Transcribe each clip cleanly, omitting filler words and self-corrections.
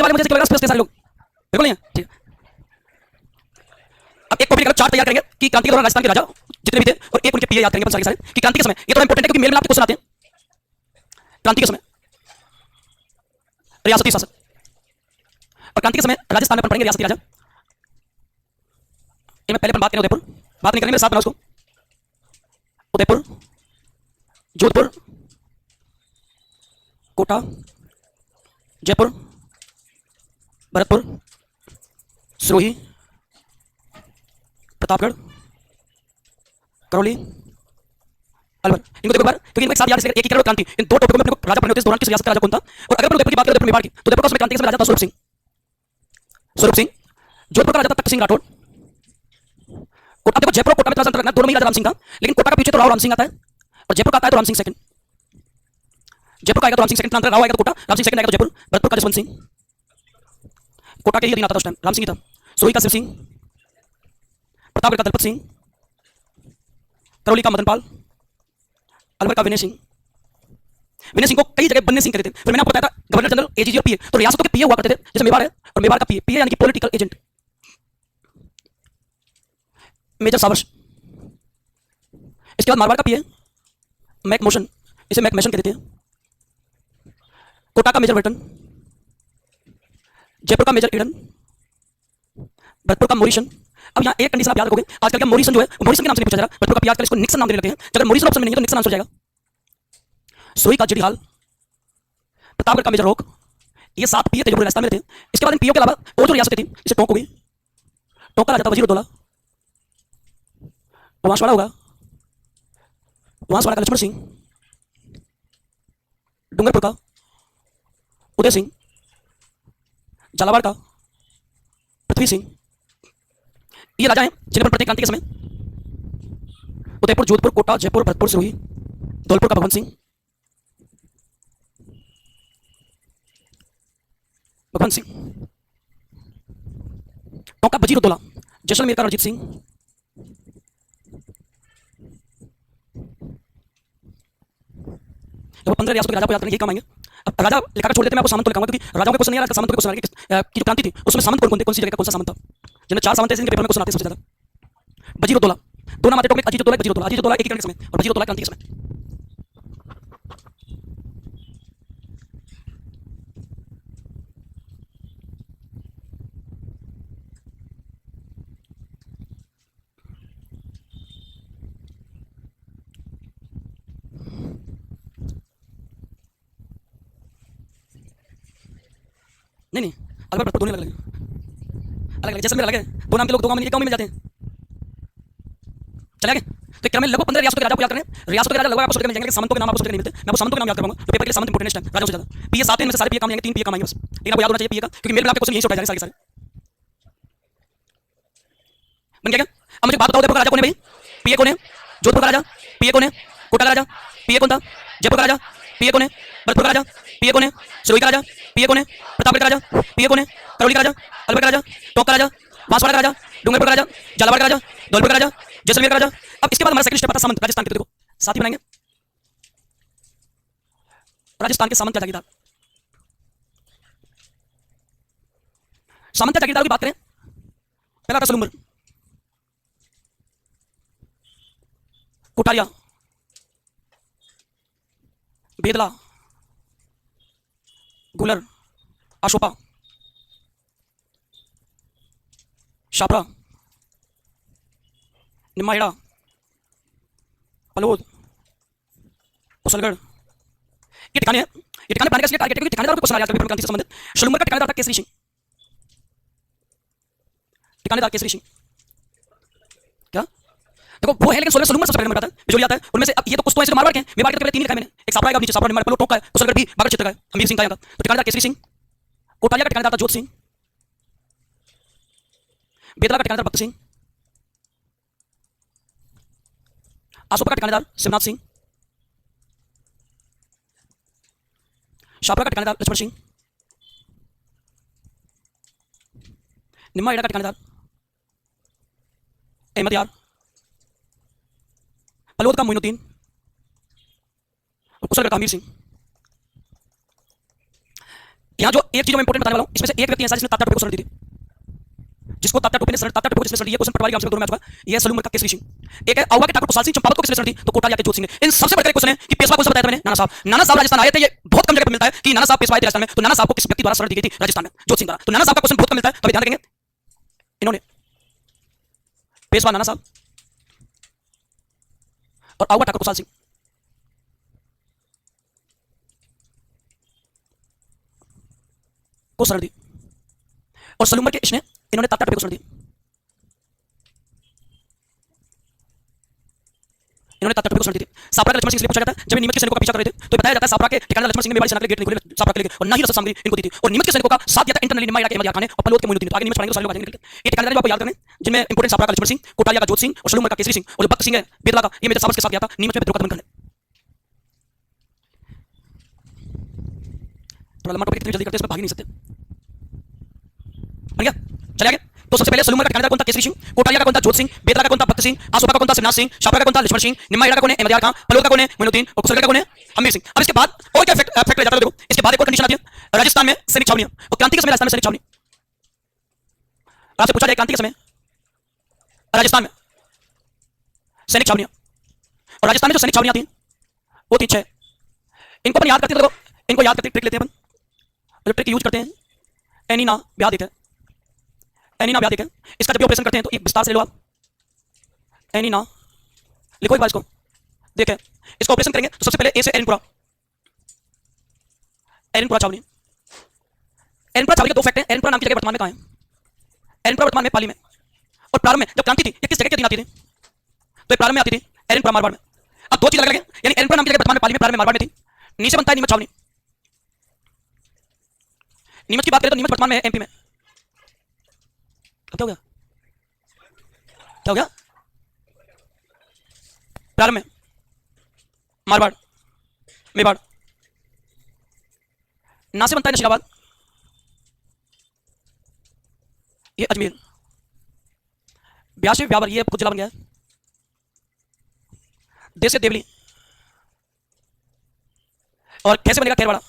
नीचे वाले मुझे लग रहा है सारे लोग बिल्कुल नहीं है, ठीक है। अब एक कॉपी निकालो, चार्ट तैयार करेंगे कि क्रांति के दौरान राजस्थान के राजा जितने भी थे और एक उनके पीए याद करेंगे सारे कि क्रांति के समय, ये थोड़ा इंपॉर्टेंट है क्योंकि मेल में आपके क्वेश्चन आते हैं। क्रांति के समय रियासती शासक और क्रांति के समय राजस्थान में अपन पढ़ेंगे रियासती राजा। ये मैं पहले अपन बात करें उदयपुर, बात नहीं करेंगे, मेरे साथ बनाओ उसको। उदयपुर, जोधपुर, कोटा, जयपुर, भरतपुर, सिरोही, प्रतापगढ़, करौली, अलवर। इनको देखो बार क्योंकि इनको एक साथ याद है, एक ही करो क्रांति, इन दो टॉपिकों में अपने को राजा पढ़ने होते हैं। इस दौरान किस रियासत का राजा कौन था? और अगर अपन उदयपुर की बात करें, उदयपुर मेवाड़ की, तो उदयपुर का क्रांति के समय राजा था स्वरूप सिंह। स्वरूप सिंह। जोधपुर का राजा था तख्त सिंह राठौड़। कोटा, देखो जयपुर कोटा में थोड़ा सा अंतर रखना, दोनों में राजा राम सिंह था, लेकिन कोटा का पीछे तो राव राम सिंह आता है और जयपुर का आता है तो राम सिंह सेकंड। जयपुर का आएगा तो राम सिंह सेकंड, अंतर राव आएगा तो कोटा, राम सिंह सेकंड आएगा तो जयपुर। भरतपुर का जसवंत सिंह। कोटा के ही अधीन आता था उस टाइम, राम सिंह ही था। सोही का शिव सिंह, प्रतापगढ़ का दलपत सिंह, करौली का मदनपाल, अलवर का विनय सिंह। विनय सिंह को कई जगह बन्ने सिंह कहते थे। फिर मैंने आपको बताया था गवर्नर जनरल, एजीजी और पीए, तो रियासतों के पीए हुआ करते थे, जैसे मेवाड़ है और मेवाड़ का पीए, पीए यानी कि पॉलिटिकल एजेंट। Major showers. इसके बाद मारवाड़ का पीए मैक मोशन, इसे मैक मैशन कहते थे। कोटा का मेजर वर्टन, जयपुर का मेजर ईडन, भरतपुर का मोरिशन। अब यहाँ एक कंडीशन आप याद रखोगे, आजकल का मोरिसन जो है मोरिसन के नाम से नहीं पूछा जा रहा, भरतपुर का आजकल इसको निक्सन नाम देने लगे हैं। अगर मोरिसन ऑप्शन में नहीं है तो निक्सन आंसर हो जाएगा। सोई का जिडी हाल, प्रतापगढ़ का मेजर रोक, ये 7 पीए थे जो राजस्थान में थे। इसके बाद इन पीओ के अलावा और जो रियासतें थी, इसे टोंक हो गई, टोंक का राजा था वजीरुद्दौला, वांसवाड़ा होगा, वांसवाड़ा का लक्ष्मण सिंह, डूंगरपुर का उदय सिंह, झालावाड़ का पृथ्वी सिंह। ये राजा हैं जिन्हें पढ़ते क्रांति के समय। उदयपुर, जोधपुर, कोटा, जयपुर, भरतपुर, सिरोही, धौलपुर का भगवंत सिंह, भगवंत सिंह, टोंक का वजीरुद्दौला, जैसलमेर का रणजीत सिंह, जब 15 रियासतों के राजा को याद करने यही काम आएंगे। अब राजा लिखा कर छोड़ देते, मैं आपको सामंत को लिखाऊंगा क्योंकि राजाओं के क्वेश्चन नहीं आ रहा, सामंत के क्वेश्चन आ रहे कि जो क्रांति थी उसमें सामंत कौन थे, कौन सी जगह का कौन सा सामंत था। जिनमें 4 सामंत ऐसे जिनके पेपर में क्वेश्चन आते हैं सबसे ज्यादा। वजीरुद्दौला, दो नाम आते हैं, अजीतुद्दौला, वजीरुद्दौला। अजीतुद्दौला एकीकरण के समय और वजीरुद्दौला क्रांति के समय। नहीं नहीं, अलग अलग दोनों अलग अलग, जैसे मेरे अलग है, दो नाम के लोग दो गांव में मिल जाते हैं। चले आगे तो क्रम में लगभग 15 रियासतों के राजा को याद करें। रियासतों के राजा लगभग आपको सोच के मिल जाएंगे, सामंतों के नाम आपको सोच के नहीं मिलते। मैं आपको सामंतों के नाम याद करवाऊंगा तो पेपर के लिए सामंत इंपोर्टेंट है राजाओं से ज्यादा। पीए 7 में सारे पीए काम आएंगे, 3 पीए काम आएंगे बस, लेकिन आपको याद होना चाहिए पीए का, क्योंकि मेरे में आपके क्वेश्चन यही से उठाए जाएंगे सारे। बन गया क्या? अब मुझे बात बताओ, उदयपुर का राजा कौन है भाई? पीए कौन है? जोधपुर का राजा पीए कौन है? कोटा का राजा पीए कौन था? जयपुर का राजा पीए कौन है? भरतपुर का राजा पीए कौन है? सिरोही का राजा पीए कौन है? प्रतापगढ़ का राजा पीए कौन है? करौली का राजा, अलवर का राजा, टोंक का राजा, बांसवाड़ा का राजा, डूंगरपुर का राजा, झालावाड़ का राजा, धौलपुर का राजा, जैसलमेर का राजा। अब इसके बाद हमारा सेकंड स्टेप आता है सामंत, राजस्थान के। तो देखो साथ ही बनाएंगे राजस्थान के सामंत जागीरदार। सामंत जागीरदार की बात करें, पहला आता सलूमर, कोठारिया, बेदला, गुलर, अशोपा, शापरा, निम्माहेड़ा, पलोद, कुशलगढ़। ये ठिकाने हैं। ये ठिकाने बनाने का इसलिए टारगेट है क्योंकि ठिकानेदारों को क्वेश्चन आ जाता है पेपर क्रांति से संबंधित। शलूमर का ठिकानेदार था केसरी सिंह, ठिकानेदार केसरी सिंह। क्या देखो वो है, लेकिन 16 सलूमर सबसे पहले नंबर आता है, बिजोली आता है उनमें से। अब ये तो कुछ तो ऐसे मारवाड़ के हैं, मेवाड़ के तो पहले 3 लिखा है मैंने, एक सापरा आएगा नीचे, सापरा निम्माहेड़ा, पलोद, टोंक का है, कुशलगढ़ भी बागड़ क्षेत्र का है, हमीर सिंह का यहाँ का। तो ठिकानेदार केसरी सिंह। कोठारिया का ठिकानेदार था जोध सिंह, बेदला का ठिकानेदार भक्त सिंह, आसोपा का ठिकानेदार शिवनाथ सिंह, शापरा का ठिकानेदार लक्ष्मण सिंह, निम्माहेड़ा का ठिकानेदार अहमद यार, पलोद का मोइनुद्दीन और कुशलगढ़ का हमीर सिंह। यहाँ जो एक चीज मैं इंपॉर्टेंट बताने वाला हूं, इसमें से एक व्यक्ति ऐसा जिसने तात्या टोपे को शरण दी थी, जिसको तात्या टोपे ने तात्या टोपे को जिसने शरण दी है, क्वेश्चन पटवारी ग्राम सेवक 2 में आ चुका है। ये सलूमर का केसरी सिंह, एक है आउवा के ठाकुर कुशाल सिंह चंपावत को किसने शरण दी, तो कोटालिया के जोत सिंह ने। इन सबसे बड़े क्वेश्चन है कि पेशवा कौन सा बताया था मैंने, नाना साहब। नाना साहब राजस्थान आए थे, ये बहुत कम जगह पर मिलता है कि नाना साहब पेशवा आए थे राजस्थान में, तो नाना साहब को किस व्यक्ति द्वारा शरण दी गई थी राजस्थान में, जोत सिंह द्वारा। तो नाना साहब का क्वेश्चन बहुत कम मिलता है, तो ध्यान रखेंगे। इन्होंने पेशवा नाना साहब और आउवा ठाकुर कुशाल सिंह को शरण दी, और सलूमर के इसने इन्होंने तात्या टोपे को शरण दी। इन्होंने तात्या टोपे को शरण दी थी। सापरा के लक्ष्मण सिंह से पूछा जाता है, जब नीमच के सैनिकों का पीछा कर रहे थे, तो बताया जाता है सापरा के ठिकाने लक्ष्मण सिंह ने मेवाड़ी सेना के गेट नहीं खोले, सापरा के लिए, और ना ही रसद सामग्री इनको दी थी। और नीमच के सैनिकों का साथ दिया था इंटरनली निम्मा इलाके अहमद खान ने और पलोद के मोइनुद्दीन। तो आगे नीमच पढ़ाएंगे तो सारे लोग आ जाएंगे। ये ठिकाने जो आपको याद करने, जिनमें इंपोर्टेंट सापरा का लक्ष्मण सिंह, कोटालिया का जोत सिंह और सलूमर का केसरी सिंह, और जो बख्त सिंह है बेदला का, ये मेरे साबस के साथ गया था नीमच में विद्रोह का दमन करने। थोड़ा लंबा टॉपिक इतनी जल्दी करते हैं, इसमें भाग ही नहीं सकते। बन गया, चले आगे। तो सबसे पहले सलूमर का ठिकानेदार कौन था, केसरी सिंह। कोटालिया का कौन था, जोत सिंह। बेदला का कौन था, भक्त सिंह। आसोपा का कौन था, शिवनाथ सिंह। छापरा का कौन था, लक्ष्मण सिंह। निम्मा इलाका कौन है, अहमद खान। पलोद का कौन है, मोइनुद्दीन। और कुशलगढ़ का कौन है, हमीर सिंह। अब इसके बाद और क्या फैक्ट रह जाता है, देखो इसके बाद एक और कंडीशन आती है, राजस्थान में सैनिक छावनी। और क्रांति के समय राजस्थान में सैनिक छावनी, आपसे पूछा जाए क्रांति के समय राजस्थान में सैनिक छावनियां, और राजस्थान में जो सैनिक छावनियां थी वो थी 6। इनको अपन याद करते हैं, इनको याद करते ट्रिक लेते हैं अपन, जो ट्रिक यूज करते हैं, एनीना ब्याह देख है, एनीना ब्याह देख है। इसका जब भी ऑपरेशन करते हैं तो एक विस्तार से ले लो आप, एनीना लिखो एक बार इसको, देखे इसको ऑपरेशन करेंगे तो सबसे पहले ए से एरनपुरा, एरनपुरा छावनी। एरनपुरा छावनी के दो फैक्ट हैं। एरनपुरा नाम की जगह वर्तमान में कहां है, एरनपुरा वर्तमान में पाली में। और प्रारंभ में जब क्रांति थी ये किस जगह के दिन आती थी, तो प्रारंभ में आती थी एरनपुरा मारवाड़ में। अब दो चीज अलग अलग है, यानी एरनपुरा नाम की जगह वर्तमान में पाली में, प्रारंभ में मारवाड़ में थी। नीचे बनता है नीमच छावनी। नीमच की बात करें तो नीमच वर्तमान में है एमपी में। क्या हो गया, क्या हो गया, प्रारंभ में मारवाड़, मेवाड़। ना से बनता है नशीराबाद, ये अजमेर। ब्याह से ब्यावर, ये कुछ जिला बन गया है। देश से देवली, और कैसे बनेगा खैरवाड़ा।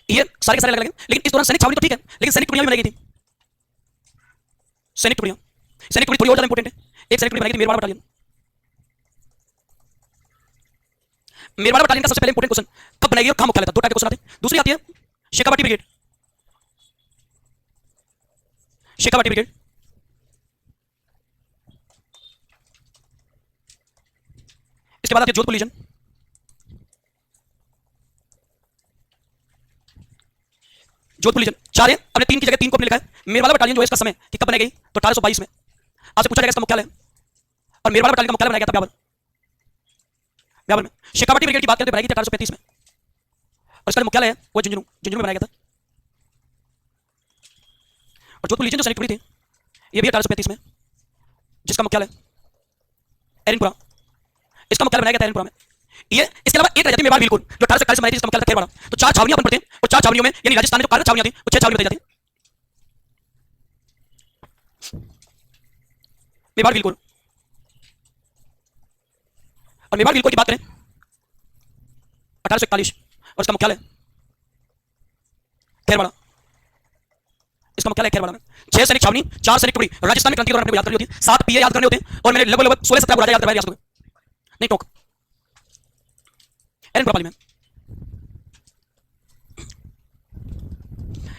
ये सारे के सारे अलग अलग हैं, लेकिन इस दौरान सैनिक छावनी तो ठीक है, लेकिन सैनिक टुकड़ियां भी बनाई गई थी। सैनिक टुकड़ियां, सैनिक टुकड़ी थोड़ी और ज्यादा इंपॉर्टेंट है। एक सैनिक टुकड़ी बनाई गई थी मेरवाड़ा बटालियन। मेरवाड़ा बटालियन का सबसे पहले इंपॉर्टेंट क्वेश्चन कब बनाई गई और कहां मुख्यालय था, दो टाइप के क्वेश्चन आते हैं। दूसरी आती है शेखावाटी ब्रिगेड, शेखावाटी ब्रिगेड। इसके बाद आती है जोधपुर लीजन, जोधपुर लीजन। चार है, अपने तीन की जगह तीन को अपने लिखा है। मेरवाड़ा बटालियन जो है इसका समय कि कब बनाई गई, तो 1822 में। आपसे पूछा जाएगा इसका मुख्यालय, और मेरवाड़ा बटालियन का मुख्यालय बनाया गया था ब्यावर, ब्यावर में। शेखावाटी ब्रिगेड की बात करें तो बनाई गई थी 1835 में, और इसका मुख्यालय है वो झुंझुनू, झुंझुनू में बनाया गया था। और जोधपुर लीजन जो सैनिक टुकड़ी थी ये भी 1835 में, जिसका मुख्यालय एरनपुरा, इसका मुख्यालय बनाया गया था एरनपुरा में। ये इसके अलावा एक रह जाती है मेवाड़ भीलपुर, जो 1841 में बनाई थी, इसका मुख्यालय था खेरवाड़ा। तो चार छावनियां अपन पढ़ते हैं, और चार छावनियों में यानी राजस्थान में जो कार्यरत छावनियां थी वो 6 छावनियां बताई जाती हैं। मेवाड़ भीलपुर, और मेवाड़ भीलपुर की बात करें 1841, और इसका मुख्यालय खेरवाड़ा, इसका मुख्यालय खेरवाड़ा में। 6 सैनिक छावनी, 4 सैनिक टुकड़ी। राजस्थान में क्रांति के दौरान अपने याद करनी होती है, 7 पीए याद करने होते हैं, और मैंने लगभग 16-17 राजा याद करवाए रियासतों में, नहीं टोक। एरनपुरा पाली में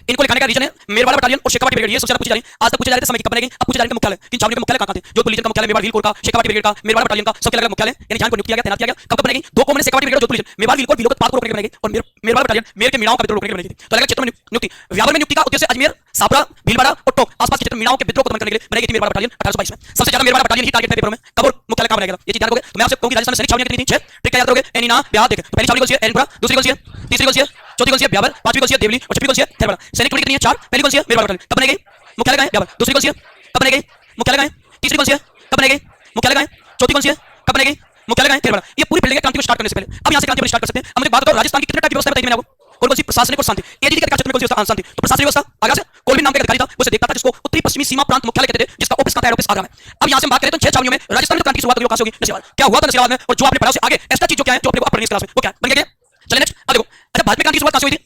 इनको लिखाने का रीजन है मेरवाड़ा बटालियन और शेखावाटी ब्रिगेड। ये सबसे ज्यादा पूछी जा रही है, आज तक पूछे जा रहे थे समय की कब बनेगी, अब पूछे जा रहे हैं मुख्यालय, किन छावनियों के मुख्यालय कहां थे। जोधपुर लीजन का मुख्यालय मेवाड़ भीलपुर का, शेखावाटी ब्रिगेड का, मेरवाड़ा बटालियन का, सबके अलग मुख्यालय, यानी जहां को नियुक्त किया गया, तैनात किया गया, कब बनेगी। दो को मैंने शेखावाटी ब्रिगेड और जोधपुर लीजन, मेवाड़ भीलपुर भीलों को पाक को रोकने के बनेगी, और मेरवाड़ा बटालियन मेर के मीणाओं का विद्रोह रोकने के बनेगी। तो अलग क्षेत्रों में नियुक्ति, व्यावर में नियुक्ति का उद्देश्य अजमेर, सापरा, भीलवाड़ा और टोक आसपास के क्षेत्र में मीणाओं के विद्रोह को दमन करने के लिए बनेगी थी मेरवाड़ा बटालियन 1822 में। सबसे ज्यादा मेरवाड़ा बटालियन ही टारगेट है पेपर में, कब और मुख्यालय कहां बनेगा, ये चीज ध्यान रखोगे। तो मैं आपसे कहूंगा राजस्थान में सैनिक छावनियां कितनी थी, 6। ट्रिक क्या याद रखोगे, एनीना ब्याह देख। तो पहली छावनी कौन सी है, एरनपुरा। दूसरी कौन सी है, तीसरी कौन सी है, चौथी कौन सी है, ब्यावर। पांचवी कौन सी है, देवली। और छठवीं कौन सी है, खेरवाड़ा। सैनिक टुकड़ी कितनी है, 4। पहली कौन सी है, मेरवाड़ा बटालियन, कब बनेगी, मुख्यालय कहां है, ब्यावर। दूसरी कौन सी है, कब बनेगी, मुख्यालय कहां है। तीसरी कौन सी है, कब बनेगी, मुख्यालय कहां है। चौथी कौन सी है, कब बनेगी, मुख्यालय कहां है, खेरवाड़ा। ये पूरी बिल्डिंग है क्रांति को स्टार्ट करने से पहले। अब यहां से क्रांति को स्टार्ट कर सकते हैं। अब मुझे बात करो राजस्थान की कितने टाइप की व्यवस्था बताई मैंने आपको, कौन सी प्रशासनिक और शांति। एजीडी के अधिकार क्षेत्र में कौन सी व्यवस्था शांति, तो प्रशासनिक व्यवस्था आगे से कोलबिन नाम का अधिकारी था, उसे देखता था, जिसको उत्तरी पश्चिमी सीमा प्रांत मुख्यालय कहते थे, जिसका ऑफिस का हेड ऑफिस आगरा में। अब यहां से हम बात करें तो 6 छावनियों में राजस्थान में क्रांति की शुरुआत हुई, कहां से होगी, नशीराबाद। क्या हुआ था नशीराबाद में, और जो आपने पढ़ा उससे आगे एक्स्ट्रा चीज जो क्या है, जो अपने को पढ़नी है इस क्लास में, वो क्या बन गया। चलिए नेक्स्ट, अब देखो अच्छा, भारत में क्रांति की शुरुआत कहां से हुई थी?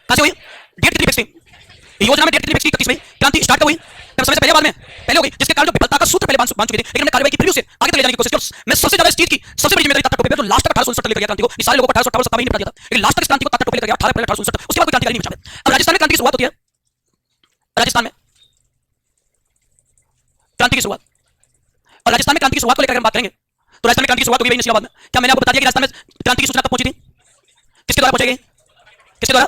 कहां से हुई? डेट कितनी फिक्स थी? योजना में डेट कितनी फिक्स की 31 मई क्रांति स्टार्ट कब हुई? तब समय से पहले बाद में पहले हो गई, जिसके कारण जो विफलता का सूत्र पहले बांध चुके थे, लेकिन हमने कार्रवाई की फिर उसे आगे तक ले जाने की कोशिश की। मैं सबसे ज्यादा इस चीज की सबसे बड़ी जिम्मेदारी तात्या टोपे पे, जो लास्ट तक 1869 तक लेकर गया क्रांति को। ये सारे लोगों को 1858 सत्ता में ही निपटा दिया था, लेकिन लास्ट तक इस क्रांति को तात्या टोपे लेकर गया 18 अप्रैल 1869। उसके बाद कोई क्रांतिकारी नहीं बचा। अब राजस्थान में क्रांति की शुरुआत होती है। राजस्थान में क्रांति की शुरुआत, और राजस्थान में क्रांति की शुरुआत को लेकर हम बात करेंगे तो राजस्थान में क्रांति की शुरुआत हुई नसीबाबाद में। क्या मैंने आपको बता दिया कि राजस्थान में क्रांति की सूचना कब पहुंची थी? किसके द्वारा पहुंची गई? किसके द्वारा?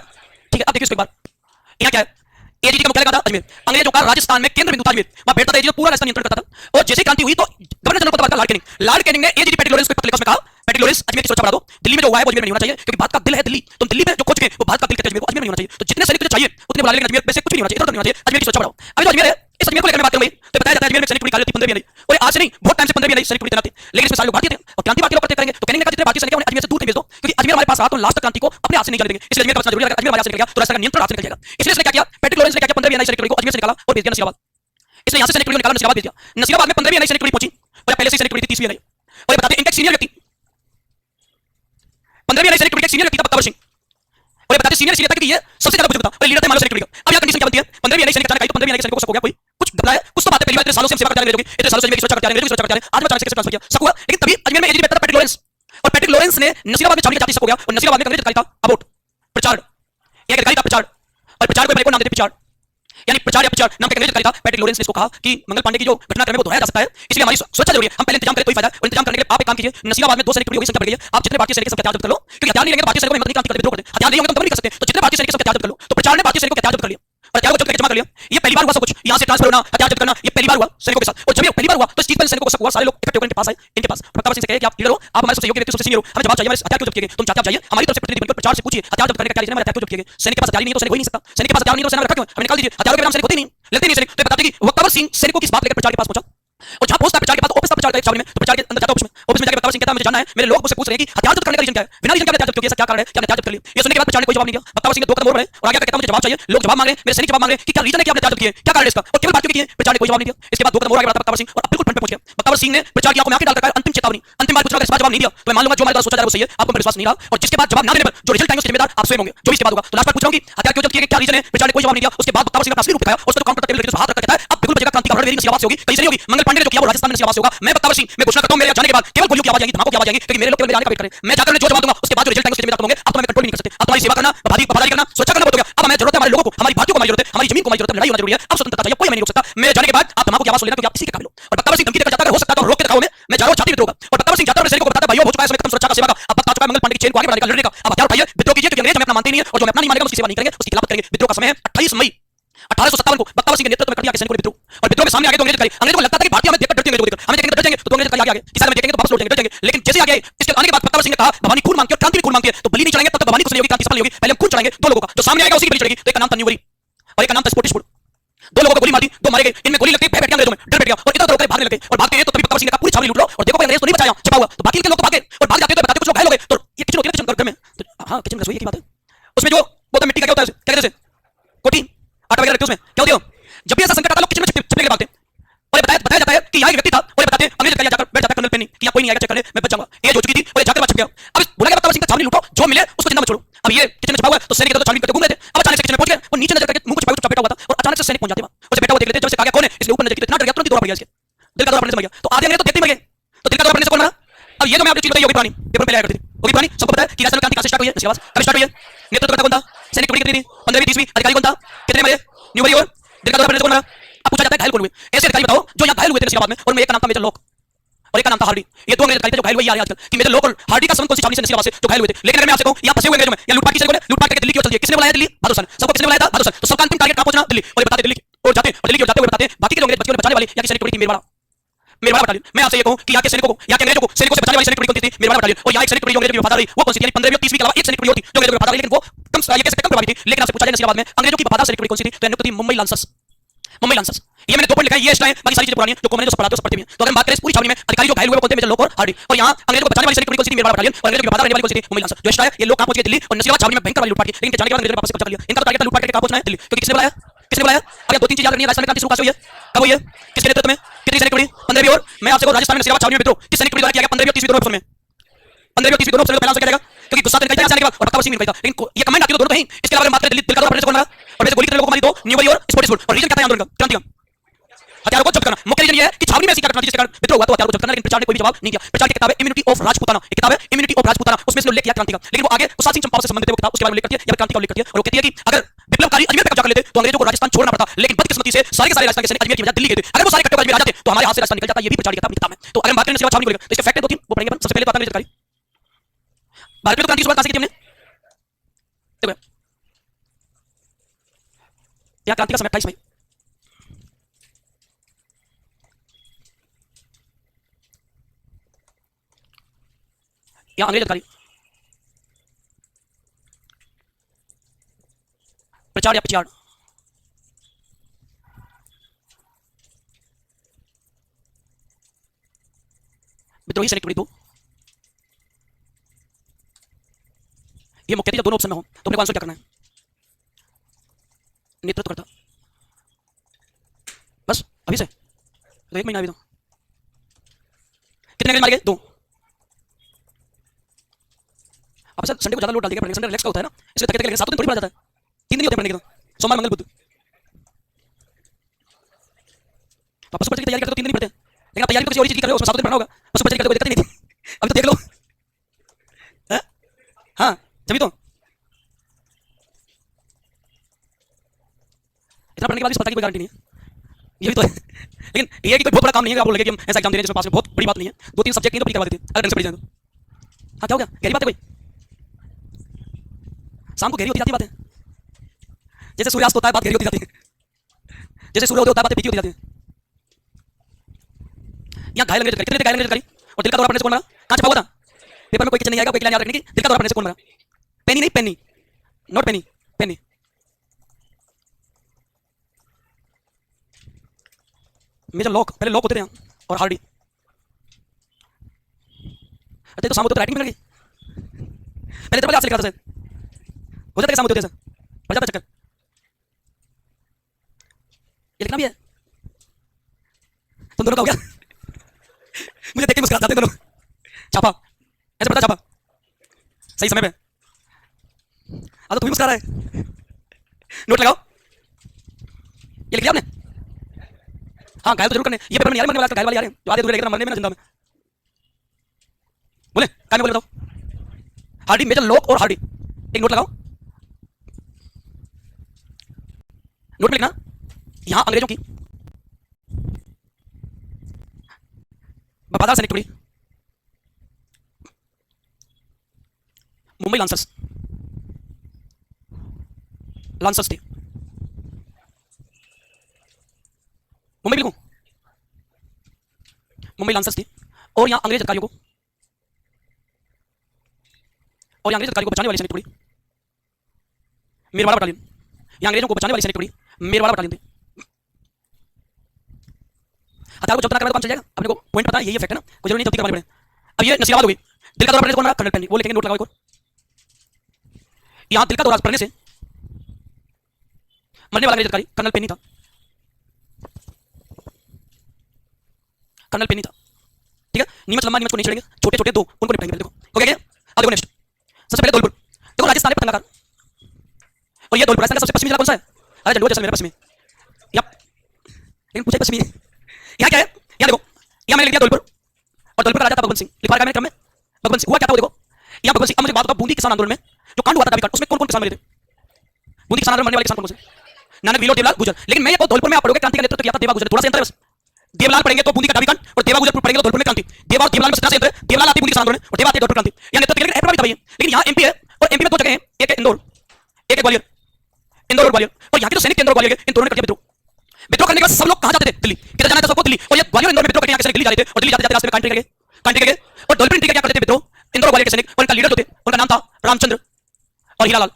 ठीक है, अब देखिए इसको एक बार। यहाँ क्या है? एजीजी का मुख्यालय कहां था? अजमेर। अंग्रेजों का राजस्थान में केंद्र बिंदु था अजमेर। वहां बैठता था एजीजी, पूरा राजस्थान नियंत्रण करता था। और जैसे क्रांति हुई तो गवर्नर जनरल को तबादला लॉर्ड कैनिंग ने एजीजी पैट्रिक लॉरेंस को पत्र लिखा, उसमें कहा पैट्रिक लॉरेंस अजमेर की सुरक्षा बढ़ा दो। दिल्ली में जो हुआ है वो अजमेर में नहीं होना चाहिए, क्योंकि भारत का दिल है दिल्ली। तुम दिल्ली में जो खोज के वो भारत का दिल कहते हैं अजमेर को, अजमेर में नहीं होना चाहिए। तो जितने सैनिक तुझे चाहिए उतने बुला ले, लेकिन अजमेर में से कुछ भी नहीं होना चाहिए, इधर उधर नहीं होना चाहिए, अजमेर की सुरक्षा बढ़ाओ। अभी जो अजमेर है, इस अजमेर को लेकर मैं बात करूंगी तो बताया जाता है अजमेर में सैनिक टुकड़ी कार्य 15 भी नहीं, और आज से नहीं बहुत टाइम से 15 भी नहीं सैनिक टुकड़ी तैनात थी, लेकिन इसमें सारे लोग भारतीय थे और क्रांति भारतीय लोग करते करेंगे। तो कहने का जितने भारतीय सैनिक हैं उन्हें अजमेर से दूर भेज दो, क्योंकि अजमेर हमारे पास रहा तो लास्ट तक क्रांति को अपने हाथ से नहीं जाने देंगे। इसलिए अजमेर का बचना जरूरी है। अजमेर हमारे हाथ से निकल गया तो राजस्थान का नियंत्रण हाथ से निकल जाएगा। इसलिए इसने क्या किया? पैट्रिक लॉरेंस ने क्या किया? 15 भी सैनिक टुकड़ी को अजमेर से निकाला और भेज दिया नसीबाबाद। इसने यहां से सैनिक टुकड़ी निकाला, नसीबाबाद भेज दिया। नसीबाबाद में 15 भी सैनिक टुकड़ी पहुंची, और पहले से सैनिक टुकड़ी 30 भी नहीं। और ये बताते हैं इनका सीनियर व्यक्ति 15 भी सैनिक टुकड़ी का सीनियर व्यक्ति था बख्तावर सिंह। और ये बताते सीनियर इसलिए था क्योंकि ये सबसे ज्यादा बुजुर्ग था और लीडर थे मालो सैनिक टुकड़ी का। अब यहां कंडीशन क्या बनती है? 15 भी सैनिक अचानक आई तो 15 भी सैनिकों को शक हो गया, कोई कुछ घबरा है, कुछ तो बात है। पहली बार इतने सालों से हम सेवा करते आ रहे हैं, इतने सालों से मेरी सुरक्षा करते आ रहे हैं, सुरक्षा करते आ रहे हैं, आज मैं अचानक से कैसे ट्रांसफर किया? शक हुआ। लेकिन तभी अजमेर में एजीजी बैठता था पैट्रिक लॉरेंस, और पैट्रिक लॉरेंस ने नसीबाबाद में छावनी का शक हो गया, और नसीबाबाद में अंग्रेज अधिकारी था अबोट प्रचार, एक अधिकारी था प्रचार, और प्रचार को नाम देते प्रचार, यानी प्रचार या प्रचार नाम का अंग्रेज अधिकारी था। पैट्रिक लॉरेंस ने इसको कहा कि मंगल पांडे की जो घटनाक्रम है वो दोहराया जा सकता है, इसलिए हमारी सुरक्षा जरूरी है, हम पहले इंतजाम करें तो ही फायदा है। और इंतजाम करने के लिए आप एक काम कीजिए, नसीबाबाद में 2 सैनिक टुकड़ी होगी, संख्या बढ़ गई है, आप जितने भारतीय सैनिक सब हथियार जब्त कर लो, क्योंकि हथियार नहीं लेंगे तो भारतीय सैनिकों में हिम्मत नहीं, क्रांति करते विद्रोह करते, हथियार नहीं होंगे तो कभी नहीं कर सकते। तो जितने भारतीय सैनिक सब हथियार जब्त कर लो। तो प्रचार ने भारतीय सैनिकों के हथियार जब्त कर लिया, और हथियार को जब्त करके जमा कर लिया। ये पहली बार हुआ सब कुछ, यहां से ट्रांसफर होना, हथियार जब्त करना, ये पहली बार हुआ सैनिकों के साथ। और जब ये पहली बार हुआ तो इस चीज पर सैनिकों को शक हुआ, सारे लोग इकट्ठे होकर इनके पास आए, इनके पास बख्तावर सिंह से कहे कि आप लीडर हो, आप हमारे सबसे योग्य व्यक्ति, सबसे सीनियर हो, हमें जवाब चाहिए, हमारे हथियार क्यों जब्त किए गए? तुम चाहते आप जाइए, हमारी तरफ से प्रतिनिधि बनकर प्रचार से पूछिए हथियार जब्त करने का क्या रीजन है, हमारे हथियार क्यों जब्त किए गए? सैनिक के पास हथियार नहीं है तो सैनिक हो ही नहीं सकता, सैनिक के पास हथियार नहीं है तो सेना में रखा क्यों? हमें निकाल दीजिए, हथियारों के नाम सैनिक होते ही नहीं, लगते नहीं सैनिक। तो बताते कि बख्तावर सिंह सैनिकों की इस बात लेकर प्रचार के पास पहुंचा, और जहां पहुंचा प्रचार के पास ऑफिस का प्रचार का छावनी में, तो प्रचार के अंदर जाता ऑफिस में जाकर बख्तावर सिंह कहता है मुझे जानना है, मेरे लोग मुझसे पूछ रहे हैं कि हथियार जब्त करने का रीजन क्या है, बिना रीजन के हथियार जब्त क्यों किया, क्या कारण है, क्या हथियार जब्त कर लिए? ये सुनने के बाद प्रचार ने कोई जवाब नहीं दिया। बख्तावर सिंह ने 2 कदम और बढ़े और आगे कहता मुझे जवाब चाहिए, लोग जवाब मांग रहे हैं, मेरे सैनिक जवाब मांग रहे हैं कि क्या रीजन है कि आपने हथियार जब्त किए, क्या कारण है इसका, और केवल भारतीयों के किए। प्रचार ने कोई जवाब नहीं दिया। इसके बाद 2 कदम और आगे बढ़ा बख्तावर सिंह और बिल्कुल फ्रंट पे पहुंच गया। बख्तावर सिंह ने प्रचार की आंखों में आंखें डालकर अंतिम चेतावनी, अंतिम बार पूछना, इस बार जवाब नहीं दिया तो मैं मान लूंगा जो हमारे द्वारा सोचा जा रहा है वो सही है, आपको मेरे विश्वास नहीं रहा, और जिसके बाद जवाब ना देने पर जो रिजल्ट आएंगे उसके जिम्मेदार आप स्वयं होंगे, जो भी इसके बाद होगा। तो लास्ट बार पूछ रहा हूं कि हथियार क्यों जब्त किए, क्या रीजन है? प्रचार ने कोई जवाब नहीं दिया। उसके बाद बख्तावर सिंह ने अपना असली रूप दिखाया और उसको काउंटर टेबल के हाथ रखकर कहता है अब बिल्कुल बजेगा क्रांति का हरण, मेरी नसीबाबाद से होगी, कहीं से नहीं होगी। मंगल पांडे ने जो किया वो राजस्थान में नसीबाबाद से होगा। मैं बख्तावर सिंह मैं घोषणा करता हूं मेरे जाने के बाद केवल गोलियों की आवाज आएगी, धमाकों की आवाज आएगी, क्योंकि मेरे लोग केवल मेरे आने का वेट कर रहे हैं। मैं जाकर जो जवाब दूंगा उसके बाद जो रिजल्ट आएंगे उसके जिम्मेदार तुम होंगे। अब तो मैं कंट्रोल नहीं कर सकते, अब तुम्हारी सेवा करना, वफादारी करना, सुरक्षा करना बहुत हो गया। अब हमें जरूरत है हमारे लोगों को, हमारी भारतीयों को हमारी जरूरत है, हमारी जमीन को हमारी जरूरत है, लड़ाई होना जरूरी है, अब स्वतंत्रता चाहिए, कोई हमें नहीं रोक सकता। मेरे जाने के बाद आप धमाकों की आवाज सुन लेना, क्योंकि आप इसी के काबिल हो। और बख्तावर सिंह धमकी देकर जाता है, हो सकता है तो रोक के दिखाओ, मैं जा रहा हूं छाती विद्रोह का। और बख्तावर सिंह जाता है और सैनिकों को बताता है भाइयों हो चुका है समय खत्म सुरक्षा का सेवा का, अब वक्त आ चुका है मंगल पांडे की चेन को आगे बढ़ाने का, लड़ने का। अब हथियार उठाइए, विद्रोह कीजिए, क्योंकि अंग्रेज हमें अपना मानते नहीं है, और जो हमें अपना नहीं मानेगा उसकी सेवा नहीं करेंगे, उसकी खिलाफत करेंगे। विद्रोह का समय है 28 मई 1857 को बख्तावर सिंह के नेतृत्व में कर दिया सैनिकों ने विद्रोह। और विद्रोह के सामने आगे तो अंग्रेजों को लगता था कि भारतीय हमें देखकर डरते अंग्रेजों को देखकर, हमें देखेंगे तो डर जाएंगे, तो अंग्रेज आगे किसी में देखेंगे तो वापस लौट जाएंगे, डर जाएंगे। लेकिन जैसे आगे इसके आने के बाद बख्तावर सिंह ने कहा भवानी खून मांगती है, क्रांति भी खून मांगती है, तो बलि नहीं चढ़ाएंगे तब तक भवानी कुछ नहीं होगी, क्रांति सफल नहीं होगी। पहले हम खून चढ़ाएंगे 2 लोगों का, जो सामने आएगा उसी की बलि चढ़ेगी। तो एक का नाम था न्यूवरी और एक का नाम था स्पोर्टिशपुर। 2 लोगों को गोली मारी, 2 मारे गए। इनमें गोली लगती है, बैठ गया अंग्रेजों में, डर बैठ गया और इधर-उधर होकर भागने लगे। और भागते हैं तो तभी बख्तावर सिंह ने कहा पूरी छावनी लूट लो, और देखो कोई अंग्रेज तो नहीं बचाया छिपा हुआ। तो बाकी के लोग तो भागे और भाग जाते हैं, तो बताते कुछ लोग घायल हो गए। तो ये किचन होती है ना, किचन घर में, तो हां किचन रसोई की बात है, उसमें जो बोतल मिट्टी का क्या होता है, क्या कहते हैं कोटी आटा वगैरह रखते हैं, उसमें क्या होती है। जब भी ऐसा संकट आता है लोग किचन में छिपने के भागते हैं। और बताया जाता है कि यहाँ एक व्यक्ति था, और ये बताते हैं अंग्रेज जाकर बैठ जाता है कर्नल पेनी कि यहाँ कोई नहीं आएगा चेक करने, मैं बच जाऊंगा। ये हो चुकी थी और ये जाकर वहां छिप गया। अब बोला गया बख्तावर सिंह का छावनी लूटो, जो मिले उसको जिंदा मत छोड़ो। अब ये किचन में छिपा हुआ है, तो सैनिक तो छावनी करते घूम रहे थे। अब अचानक से किचन में पहुंच गए, वो नीचे नजर करके मुंह को छिपाए चुपचाप बैठा हुआ था, और अचानक से सैनिक पहुंच जाते वहां, और बैठा हुआ देख लेते, जब से कहा गया कौन है, इसने ऊपर नजर की, इतना डर गया तुरंत दौड़ा पड़ गया, इसके दिल का दौरा पड़ने से मर गया। तो आधे अंग्रेज तो देखते ही मर गए, तो दिल का दौरा पड़ने से कौन मरा? अब ये तो मैं आपको चीज बताई होगी पुरानी, पेपर पे आया करती थी, होगी पुरानी, सबको पता है कि राजस्थान क्रांति कहां से स्टार्ट हुई है, नसीबाबाद कब स्टार्ट हुई है, नेतृत्व करता कौन था, सैनिक टुकड़ी कितनी थी, 15वीं 30वीं, अधिकारी कौन था, कितने मरे, न्यूवरी और दिल का दौरा पड़ने से कौन मरा? अब पूछा जाता है घायल कौन हुए, ऐसे अधिकारी बताओ जो यहां घायल हुए थे नसीबाबाद में। और मैं एक का नाम था मेजर लॉक और एक का नाम था हार्डी। ये 2 अंग्रेज अधिकारी थे जो घायल हुए आ रहे हैं आजकल, कि मेजर लॉक और हार्डी का संबंध कौन सी छावनी से नसीबाबाद से जो घायल हुए थे। लेकिन अगर मैं आपसे कहूं यहां फंसे हुए अंग्रेजों में या लूटपाट किसी ने लूटपाट करके दिल्ली की ओर चल दिए, किसने बुलाया दिल्ली? बहादुर शाह। सबको किसने बुलाया था? बहादुर शाह। तो सबका अंतिम टारगेट कहां पहुंचना? दिल्ली। और ये बताते दिल्ली और जाते हैं, और दिल्ली की ओर जाते हुए बताते हैं बाकी के जो अंग्रेज बच गए बचाने वाले या की सैनिक टुकड़ी थी मेरवाड़ा बटालियन। मैं आपसे ये कहूं कि यहाँ के सैनिकों को, यहाँ के अंग्रेजों को सैनिकों से बचाने वाली सैनिक टुकड़ी कौन सी थी? मेरवाड़ा बटालियन। और यहाँ एक सैनिक टुकड़ी जो अंग्रेजों की वफादार रही वो कौन सी थी? 15वीं और 30वीं के अलावा एक सैनिक टुकड़ी और थी जो अंग्रेजों की वफादार रही, लेकिन वो कम ये कह सकते कम प्रभावी थी। लेकिन आपसे पूछा जाए नसीबाबाद में अंग्रेजों की वफादार सैनिक टुकड़ी कौन सी थी, तो नियुक्त थी मुंबई लांसर्स। मुंबई लांसर्स, ये मैंने 2 पॉइंट लिखा है, ये एक्स्ट्रा है, बाकी सारी चीजें पुरानी है, जो कॉमन जो पढ़ाते हो सब पढ़ते हैं। तो अगर हम बात करें पूरी छावनी में अधिकारी जो घायल हुए वो कौन थे? मेजर लॉक और हार्डी। और यहाँ अंग्रेजों को बचाने वाली सैनिक टुकड़ी कौन सी थी? मेरवाड़ा बटालियन। और अंग्रेजों की वफादार रहने वाली कौन सी थी? मुंबई लांसर्स। जो एक्स्ट्रा है ये लोग कहां पहुंच गए? दिल्ली। और नसीबाबाद छावनी में भयंकर वाली लूटपाट की, लेकिन जाने के बाद अंग्रेजों ने वापस कब्जा कर लिया। इनका टारगेट था लूटपाट करके कहां पहुंचना है? दिल्ली। क्योंकि किसने बुलाया? किसने बुलाया? अब ये 2-3 चीज याद रखनी है। राजस्थान में क्रांति शुरू कहां से हुई है, कब हुई है, किसके नेतृत्व में, कितनी सैनिक टुकड़ी? 15वीं। और मैं आपसे कहूं राजस्थान में नसीबाबाद छावनी में विद्रोह किस सैनिक टुकड़ी द्वारा किया गया? 15वीं और 30वीं दोनों ऑप्शन में, 15वीं और 30वीं दोनों ऑप्शन में पहला आंसर क्या रहेगा? क्योंकि गुस्सा तो निकलता है जाने के बाद और पक्का वसीम निकलता, लेकिन ये कमेंट आती है दोनों तो हैं। इसके अलावा बात करें दिल का दौरा पड़ने से कौन मरा और वैसे गोली कितने लोगों को मारी, तो न्यू ईयर स्पोर्टिस और रीजन क्या था आंदोलन का, क्रांति का हथियारों को जब्त करना। मुख्य रीजन ये है कि छावनी में ऐसी क्या घटना थी जिसके कारण विद्रोह हुआ, तो हथियारों को जब्त करना। लेकिन प्रचार ने कोई भी जवाब नहीं दिया। प्रचार की किताब है इम्यूनिटी ऑफ राजपूताना, एक किताब है इम्यूनिटी ऑफ राजपूताना, उसमें से उल्लेख किया क्रांति का, लेकिन वो आगे कुशाल सिंह चंपावत से संबंधित है वो किताब, उसके बारे में उल्लेख करती है या क्रांति का उल्लेख करती है और वो कहती है कि अगर विप्लवकारी अजमेर पे कब्जा कर लेते तो अंग्रेजों को राजस्थान छोड़ना पड़ता, लेकिन बदकिस्मती से सारे के सारे राजस्थान के सैनिक अजमेर की बजाय दिल्ली गए थे। अगर वो सारे इकट्ठे अजमेर आ जाते तो हमारे हाथ से राजस्थान निकल जाता। ये भी प्रचार की किताब में। तो अगर हम बात करें छावनी को लेकर, तो इसके फैक्ट दो तीन वो पढ़ेंगे अपन। सबसे पहले तो आता है अंग्रेज भारत में तो क्रांति की शुरुआत कहां से की थी हमने, देखो या क्रांति का समय 28 मई, या अंग्रेज अधिकारी प्रचार या पिछाड़, विद्रोही सैनिक टुकड़ी 2। ये मुख्य थी जब दोनों ऑप्शन में हो तो अपने को आंसर क्या करना है, नेतृत्व करता बस अभी से तो 1 महीना अभी तो कितने अंग्रेज मारे गए, 2। अब सर संडे को ज्यादा लोड डाल दिया पढ़ने, संडे रिलैक्स का होता है ना, इसलिए थके थके लेकिन 7 दिन थोड़ी पढ़ा जाता है, 3 दिन ही होते हैं पढ़ने के, तो सोमवार मंगल बुध वापस पढ़ने की तैयारी करते तो 3 दिन ही पढ़ते हैं, लेकिन आप तैयारी तो किसी और चीज की कर रहे हो, उसमें 7 दिन पढ़ना होगा, उसमें पढ़ने की कोई दिक्कत ही नहीं थी। अभी तो देख लो हाँ जब तो इतना पढ़ने के बाद इस पता की कोई गारंटी नहीं है, ये भी तो है। लेकिन ये कि कोई बहुत बड़ा काम नहीं है आप बोल लगे कि हम ऐसा एग्जाम दे रहे हैं जिसमें पास में, बहुत बड़ी बात नहीं है, 2-3 सब्जेक्ट नहीं तो करवा देते अगर ढंग से पढ़ जाए तो। हाँ क्या हो गया, गहरी बात है कोई, शाम को गहरी होती जाती है बातें, जैसे सूर्यास्त होता है बात गहरी होती जाती है, जैसे सूर्य होता है बातें फीकी होती जाती है। यहाँ घायल अंग्रेज कितने घायल अंग्रेज करी और दिल का दौरा पड़ने से कौन मरा, कहाँ छपा हुआ था पेपर में, कोई किचन नहीं आएगा, कोई याद रखने की, दिल का दौरा पड़ने से कौन मरा, पेनी नहीं penny, not penny, penny. Major lock, पहले लॉक होते थे यहाँ और हार्डी, अरे तो शाम होते तो राइटिंग में लगी, पहले तो आपसे लिखा था सर, हो जाता है शाम होते सर, पड़ जाता चक्कर, ये लिखना भी है, तुम दोनों का हो गया। मुझे देख के मुस्कुरा जाते दोनों, छापा ऐसे पड़ता छापा सही समय पे, तो तू भी मुस्कुरा रहा है, नोट लगाओ, ये लिख लिया आपने, हाँ घायल तो जरूर करने, ये पेपर में यार मरने वाला, घायल वाले यार जो आधे दूर रहेगा मरने में ना जिंदा में, बोले क्या में बोले बताओ, हार्डी मेजर लॉक और हार्डी, एक नोट लगाओ, नोट में लिखना यहां अंग्रेजों की वफादार सैनिक टुकड़ी मुंबई लांसर्स, लांसर्स थी मुंबई, लिखूं मुंबई लांसर्स थी, और यहां अंग्रेज अधिकारियों को, और यहां अंग्रेज अधिकारियों को बचाने वाली सैनिक टुकड़ी मेरवाड़ा बटालियन, यहां अंग्रेजों को बचाने वाली सैनिक टुकड़ी मेरवाड़ा बटालियन थी। हथियार को जब्त ना करवाए तो काम चल जाएगा, अपने को पॉइंट पता है, यही फैक्ट है ना, कोई जरूरी नहीं जब्ती करवानी पड़े। अब ये नसीबात हो गई, दिल का दौरा पड़ने से कौन मरा, कर्नल पेनी, वो लिखेंगे नोट लगाओ एक और, यहां दिल का दौरा पड़ने से मरने वाला अंग्रेज अधिकारी कर्नल पेनी था, कर्नल पेनी था, ठीक है। नीमच लंबा नीमच को नहीं छोड़ेंगे, छोटे छोटे 2 उनको निपटाएंगे, देखो हो गया क्या, अब देखो नेक्स्ट, सबसे पहले धौलपुर, देखो राजस्थान में पतंगाकार, और ये धौलपुर राजस्थान का सबसे पश्चिमी जिला कौन सा है, अरे जंडोर जैसलमेर पश्चिमी, लेकिन पूछे पश्चिमी यहाँ क्या है, यहाँ देखो, यहाँ मैंने लिख दिया धौलपुर, और धौलपुर का राजा था भगवंत सिंह, लिखा है क्रम में भगवंत सिंह, हुआ क्या था वो देखो, यहाँ भगवंत सिंह। अब मुझे बात बताओ, बूंदी किसान आंदोलन में जो कांड हुआ था कांड, उसमें कौन कौन किसान मरे थे, बूंदी किसान आंदोलन मरने वाले किसान कौन से, नानक वीर और देवलाल गुजर। लेकिन मैं ये कहूं धौलपुर में आप पढ़ोगे क्रांति का नेतृत्व किया था देवा गुजर, थोड़ा सा अंतर है बस, देवलाल पढ़ेंगे तो बूंदी का डाबी कांड, और देवा गुजर पढ़ेंगे तो धौलपुर में क्रांति, देवा और देवलाल में सच्चा अंतर है, देवलाल आती बूंदी किसान आंदोलन और देवा आती धौलपुर क्रांति, यहाँ नेतृत्व के लिए भी था भैया। लेकिन यहाँ एमपी है, और एमपी में 2 जगह है, एक है इंदौर, एक है ग्वालियर, इंदौर और ग्वालियर, और यहाँ के जो सैनिक इंदौर ग्वालियर इन दोनों ने कर दिया विद्रोह। विद्रोह करने के बाद सब लोग कहां जाते थे, दिल्ली, किधर जाना था सबको दिल्ली, और ये ग्वालियर इंदौर में विद्रोह करके यहाँ के सैनिक दिल्ली जा रहे थे, और दिल्ली जाते जाते रास्ते में कांटे गए, और धौलपुर इंट्री क्या करते थे विद्रोह, इंदौर ग्वालियर के सैनिक, और इनका लीडर जो थे उनका नाम था रामचंद्र और हीरालाल।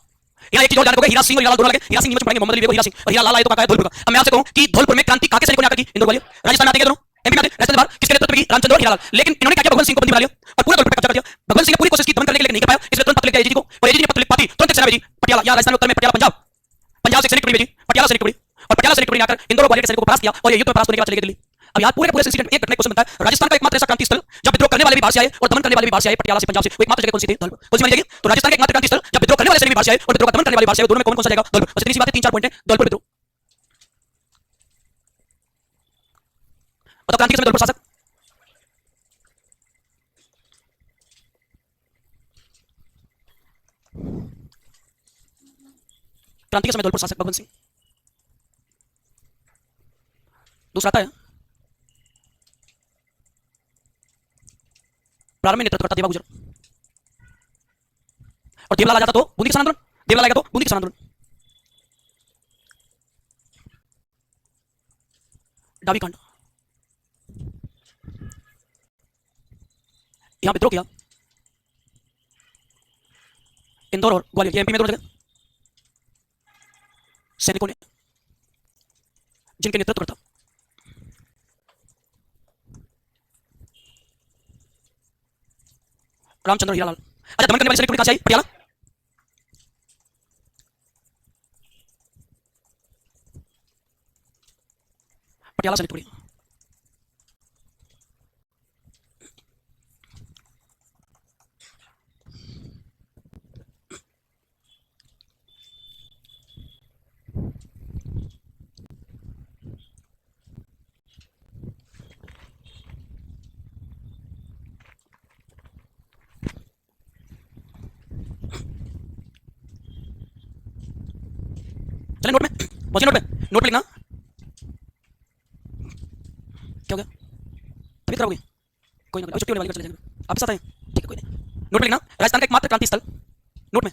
यहाँ एक चीज और जानने को हीरा सिंह और हीरालाल दोनों लगे, हीरा सिंह नीमच पढ़ेंगे, मोहम्मद अली बेगम हीरा सिंह, और हीरालाल आए तो कहा है धौलपुर का। अब मैं आपसे कहूं कि धौलपुर में क्रांति काके सैनिकों ने आकर की, इंदौर ग्वालियर, राजस्थान में आते हैं दोनों, एमपी में आते, राजस्थान बाहर किसके नेतृत्व में की, रामचंद्र और हीरालाल। लेकिन इन्होंने क्या किया, भगवंत सिंह को बंदी बना लिया और पूरा धौलपुर पे कब्जा कर दिया। भगवंत सिंह ने पूरी कोशिश की दमन करने के लिए, नहीं कर पाया, इसलिए तुरंत पत्र लिख दिया एजी को, और एजी ने पत्र लिख पाती तुरंत सेना भेजी पटियाला, यहाँ राजस्थान में उत्तर में पटियाला पंजाब, पंजाब से सैनिक टुकड़ी भेजी पटियाला सैनिक टुकड़ी, और पटियाला सैनिक टुकड़ी ने आकर इंदौर ग्वालियर के सैनिकों को परास्त किया, और ये युद्ध में परास्त होने के बाद चले गए दिल्ली। अब यार पूरे पूरे इंसिडेंट एक घटना क्वेश्चन बनता है, राजस्थान का एकमात्र ऐसा क्रांति स्थल जब विद्रोह करने वाले भी बाहर से आए और दमन करने वाले भी बाहर से आए, पटियाला से पंजाब से, वो एकमात्र जगह कौन सी थी? दल कौन सी मानी जाएगी? तो राजस्थान का एकमात्र क्रांति स्थल जब विद्रोह करने वाले सैनिक भी बाहर से आए और विद्रोह का दमन करने वाले बाहर से आए, दोनों में कौन सा जाएगा? दल। बस इतनी सी बात है, 3-4 पॉइंट है। दल पर विद्रोह। बताओ क्रांति के समय दल पर शासक। क्रांति के समय दल पर शासक भगवंत सिंह। दूसरा आता है प्रारंभ में नेतृत्व करता देवा गुजर, और देवलाल आ जाता तो बूंदी किसान आंदोलन, देवलाल आएगा तो बूंदी किसान आंदोलन। डावी कांड, यहां विद्रोह किया इंदौर और ग्वालियर, ये एमपी में दोनों जगह सैनिकों ने, जिनके नेतृत्व करता रामचंद्र हीरालाल। अच्छा, दमन करने वाले सैनिक कहां से आई? पटियाला। पटियाला सैनिक टुकड़ी। चले नोट में, पहुंचे नोट में, नोट पे लिखना। क्या हो गया? तबीयत खराब हो गई? कोई ना, छुट्टी होने वाली है, चले जाएंगे। आप साथ आए? ठीक है, कोई नहीं। नोट पे लिखना, राजस्थान का एकमात्र क्रांति स्थल, नोट में,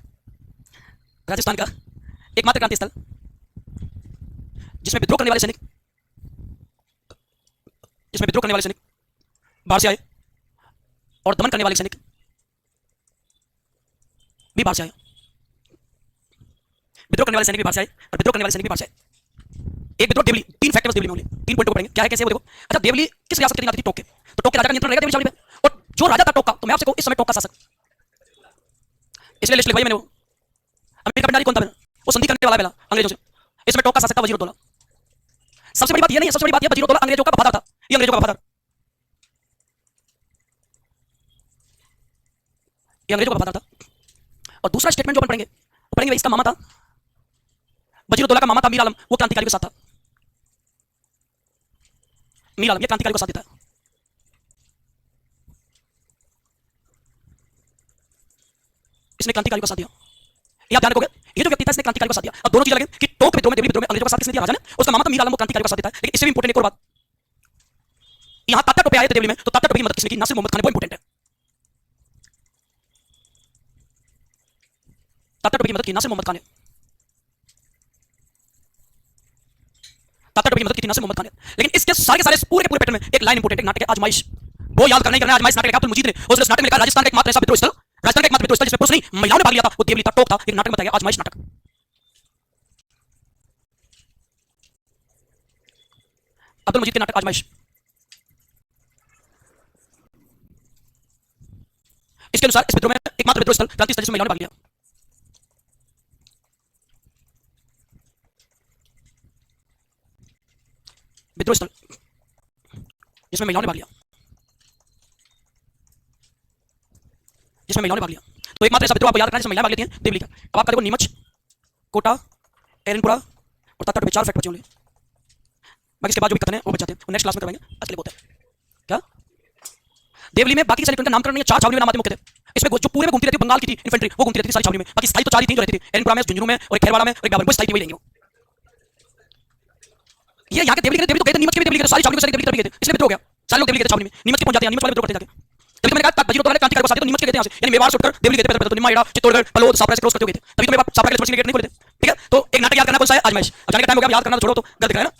राजस्थान का एकमात्र क्रांति स्थल जिसमें विद्रोह करने वाले सैनिक, जिसमें विद्रोह करने वाले सैनिक बाहर से आए और दमन करने वाले सैनिक भी बाहर से आए। विद्रोह करने वाले सैनिक भी बाहर से आए और विद्रोह करने वाले सैनिक भी बाहर से आए। एक विद्रोह देवली, 3 फैक्टर्स देवली में होंगे, 3 पॉइंट को पढ़ेंगे। क्या है, कैसे वो देखो। अच्छा, देवली किस रियासत के अधीन आती थी? टोक के। तो टोक के राजा का नियंत्रण रहेगा देवली छावनी पे, और जो राजा था टोक का, तो मैं आपसे कहूं इस समय टोक का शासक, इसलिए लिस्ट लिखवाई मैंने, वो अमेरिका पिंडारी कौन था? वो संधि करने वाला पहला अंग्रेजों से। इस समय टोक का शासक था वजीरुद्दौला। सबसे बड़ी बात ये नहीं है, सबसे बड़ी बात ये वजीरुद्दौला अंग्रेजों का वफादार था। ये अंग्रेजों का वफादार, ये अंग्रेजों का वफादार था। और दूसरा स्टेटमेंट जो अपन पढ़ेंगे, वो पढ़ेंगे इसका मामा था, वजीरुद्दौला का मामा था मीर आलम, वो क्रांतिकारी के साथ था। मीर आलम ये क्रांतिकारी को साथ देता है। इसने क्रांतिकारी को साथ दिया। ये आप ध्यान रखोगे, ये जो व्यक्ति था इसने क्रांतिकारी को साथ दिया। अब दोनों चीजें लगे कि टोक विद्रोह में, देवली विद्रोह में अंग्रेजों का साथ किसने दिया? राजा ने। उसका मामा था मीर आलम, वो क्रांतिकारी को साथ देता है। लेकिन इससे भी इंपॉर्टेंट एक और बात, यहां तात्या टोपे आए थे देवली में, तो तात्या टोपे की मदद किसने की? नासिर मोहम्मद खान ने। वो इंपॉर्टेंट है। तात्या टोपे की मदद की नासिर मोहम्मद खान ने। तात्या टोपे की मदद की थी नासिर मोहम्मद खान ने। लेकिन इसके सारे के सारे पूरे के पूरे पैटर्न में एक लाइन इंपॉर्टेंट है, नाटक है आजमाइश। वो याद करना ही करना है, आजमाइश नाटक है। अब्दुल मुजीद ने उस नाटक में लिखा राजस्थान का एकमात्र ऐसा विद्रोह स्थल, राजस्थान का एकमात्र विद्रोह स्थल जिसमें पुरुष नहीं महिलाओं ने भाग लिया था, वो देवली था, टोक था। एक नाटक बताया आजमाइश नाटक। अब्दुल मुजीद के नाटक आजमाइश। इसके अनुसार इस विद्रोह में एकमात्र विद्रोह स्थल, क्रांति स्थल जिसमें महिलाओं ने भाग लिया। विद्रोह स्थल जिसमें महिलाओं ने भाग लिया, जिसमें महिलाओं ने भाग लिया। तो एकमात्र ऐसा विद्रोह आपको याद रखना है जिसमें महिलाएं भाग लेती हैं, देवली का। अब आपका देखो नीमच, कोटा, एरनपुरा और तात्या टोपे 4 फैक्ट बचे होंगे। बाकी इसके बाद जो भी कथन है वो बच जाते हैं, वो नेक्स्ट क्लास में करवाएंगे। आज के लिए बहुत है। क्या देवली में बाकी सैनिक का नामकरण नहीं है, 4 छावनी में नाम आते मुख्य थे। इसमें जो पूरे में घूमती रहती, बंगाल की थी इन्फेंट्री, वो घूमती रहती थी सारी छावनी में। बाकी स्थायी तो 4 ही थी जो रहती थी, एरनपुरा में, झुंझुनू में और खेरवाड़ा में, और एक बाबर स्थायी वही रहेंगे। ये यहाँ के देवली के, देवली तो गए थे, नीमच के भी देवली के, सारी छावनी में सारे देवली की तरफ गए थे, इसलिए विद्रोह हो गया। सारे लोग देवली के छावनी में, नीमच के पहुंच जाते हैं, नीमच वाले विद्रोह करते जाके। तभी मैंने कहा वजीरुद्दौला ने क्रांतिकारी को साथ दिया, तो नीमच के गए थे यहाँ से, यानी मेवाड़ छोड़कर देवली गए थे। पहले तो निम्मा, एड़ा, चित्तौड़गढ़, पलोद, सापरा से क्रॉस करते हुए गए थे। तभी तो मेरे पास सापरा के गेट नहीं खोले थे। ठीक है, तो एक नाटक याद करना कौन सा है? आजमाइश। अब जाने का टाइम हो गया, याद करना तो छोड़ो, तो गलत दिख रहा है ना।